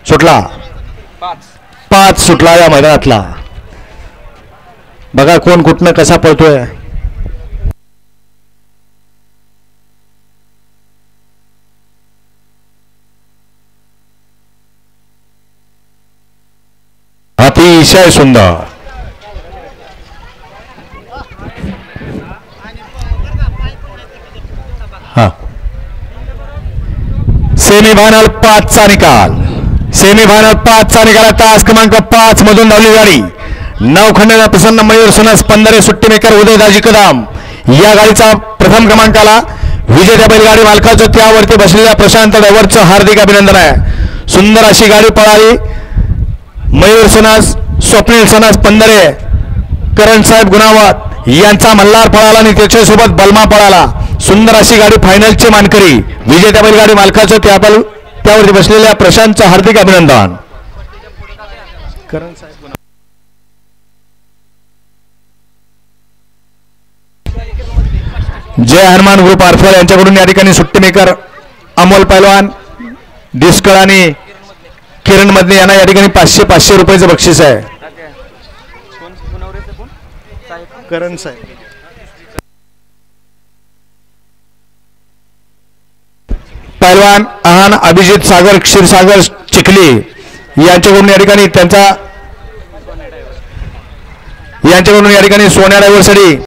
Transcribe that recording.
सुटला 5 सुटला या मैदानातला. बघा कोण कुठनं कसा पळतोय. अतिशय सुंदर. सेमीफायनल 5चा निकाल. सेमीफायनल 5चा निकाल. तास क्रमांक 5 मधून धावली गाडी नवखंड प्रसन्न मयूर सुनस पंधरे सुट्टी मेकर उदयदाजी कदम या गाडीचा प्रथम क्रमांकाला विजेत्या बैलगाडी मालकाचं त्यावरती बसलेल्या प्रशांत ड्रायव्हरचं हार्दिक अभिनंदन आहे. सुंदर अशी गाडी पळाली. मयूर सुनस स्वप्नील सनस पंधरे करण साहेब गुणावत यांचा मल्हार पळाला आणि त्याच्यासोबत बलमा पळाला. सुंदर अशी गाडी फायनलची मानकरी विजेत्या बैलगाडी मालकाचं त्यावरती बसलेल्या प्रशांतचं हार्दिक अभिनंदन. जय हनुमान ग्रुप आरफळ यांच्याकडून या ठिकाणी सुट्टी मेकर अमोल पैलवान डिस्कळ आणि किरण मधने यांना या ठिकाणी 500 रुपयाचं बक्षीस आहे. करण साहेब पैलवान आहान अभिजित सागर क्षीरसागर चिखली यांच्याकडून या ठिकाणी सोन्या ड्रायव्हरसाठी